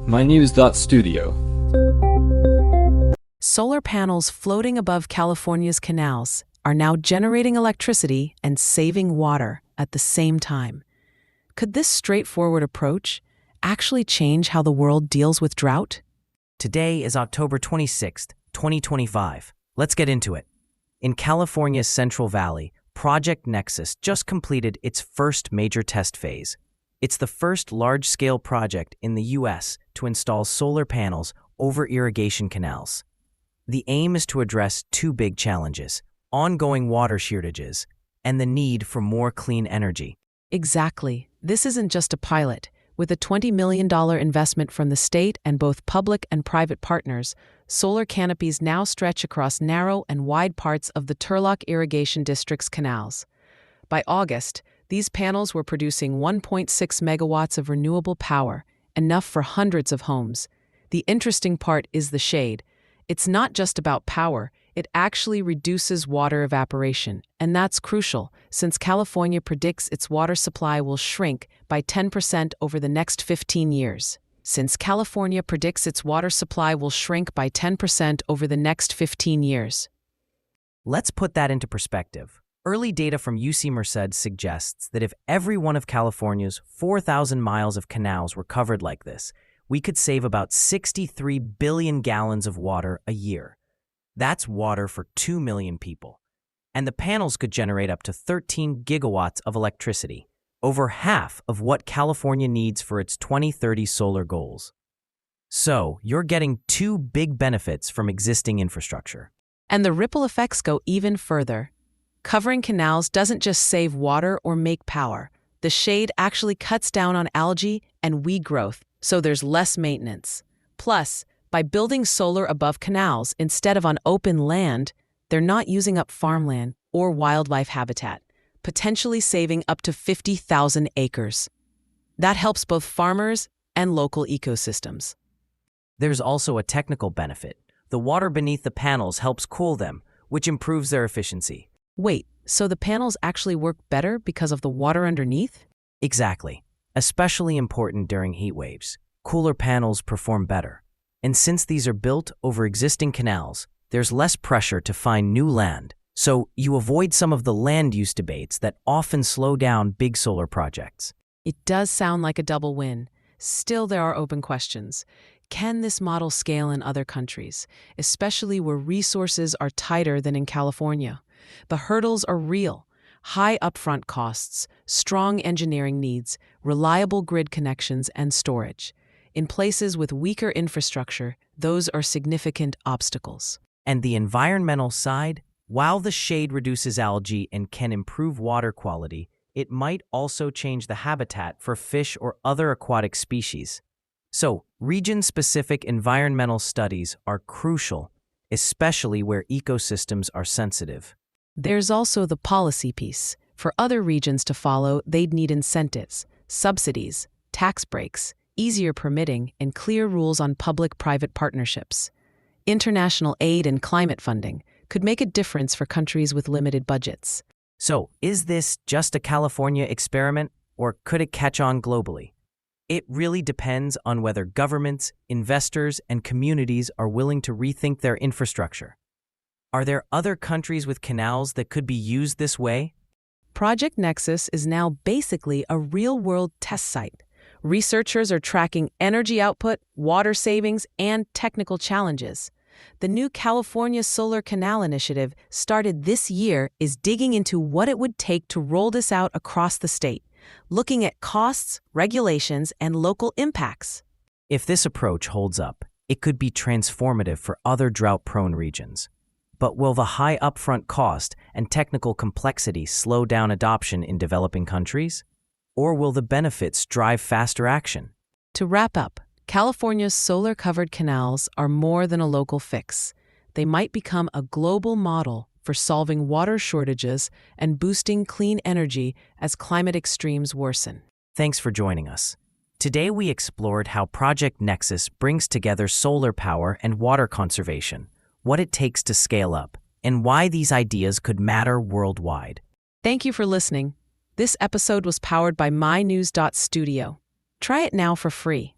mynews.studio. Solar panels floating above California's canals are now generating electricity and saving water at the same time. Could this straightforward approach actually change how the world deals with drought? Today is October 26th, 2025. Let's get into it. In California's Central Valley, Project Nexus just completed its first major test phase. It's the first large-scale project in the U.S. to install solar panels over irrigation canals. The aim is to address two big challenges: ongoing water shortages and the need for more clean energy. Exactly. This isn't just a pilot. With a $20 million investment from the state and both public and private partners, solar canopies now stretch across narrow and wide parts of the Turlock Irrigation District's canals. By August, these panels were producing 1.6 megawatts of renewable power, enough for hundreds of homes. The interesting part is the shade. It's not just about power, it actually reduces water evaporation, and that's crucial, since California predicts its water supply will shrink by 10% over the next 15 years. Let's put that into perspective. Early data from UC Merced suggests that if every one of California's 4,000 miles of canals were covered like this, we could save about 63 billion gallons of water a year. That's water for 2 million people. And the panels could generate up to 13 gigawatts of electricity, over half of what California needs for its 2030 solar goals. So, you're getting two big benefits from existing infrastructure. And the ripple effects go even further. Covering canals doesn't just save water or make power. The shade actually cuts down on algae and weed growth, so there's less maintenance. Plus, by building solar above canals instead of on open land, they're not using up farmland or wildlife habitat, potentially saving up to 50,000 acres. That helps both farmers and local ecosystems. There's also a technical benefit. The water beneath the panels helps cool them, which improves their efficiency. Wait, so the panels actually work better because of the water underneath? Exactly. Especially important during heat waves. Cooler panels perform better. And since these are built over existing canals, there's less pressure to find new land. So you avoid some of the land use debates that often slow down big solar projects. It does sound like a double win. Still, there are open questions. Can this model scale in other countries, especially where resources are tighter than in California? The hurdles are real. High upfront costs, strong engineering needs, reliable grid connections, and storage. In places with weaker infrastructure, those are significant obstacles. And the environmental side, while the shade reduces algae and can improve water quality, it might also change the habitat for fish or other aquatic species. So, region-specific environmental studies are crucial, especially where ecosystems are sensitive. There's also the policy piece. For other regions to follow, they'd need incentives, subsidies, tax breaks, easier permitting, and clear rules on public-private partnerships. International aid and climate funding could make a difference for countries with limited budgets. So, is this just a California experiment, or could it catch on globally? It really depends on whether governments, investors, and communities are willing to rethink their infrastructure. Are there other countries with canals that could be used this way? Project Nexus is now basically a real-world test site. Researchers are tracking energy output, water savings, and technical challenges. The new California Solar Canal Initiative, started this year, is digging into what it would take to roll this out across the state, looking at costs, regulations, and local impacts. If this approach holds up, it could be transformative for other drought-prone regions. But will the high upfront cost and technical complexity slow down adoption in developing countries? Or will the benefits drive faster action? To wrap up, California's solar-covered canals are more than a local fix. They might become a global model for solving water shortages and boosting clean energy as climate extremes worsen. Thanks for joining us. Today we explored how Project Nexus brings together solar power and water conservation, what it takes to scale up, and why these ideas could matter worldwide. Thank you for listening. This episode was powered by mynews.studio. Try it now for free.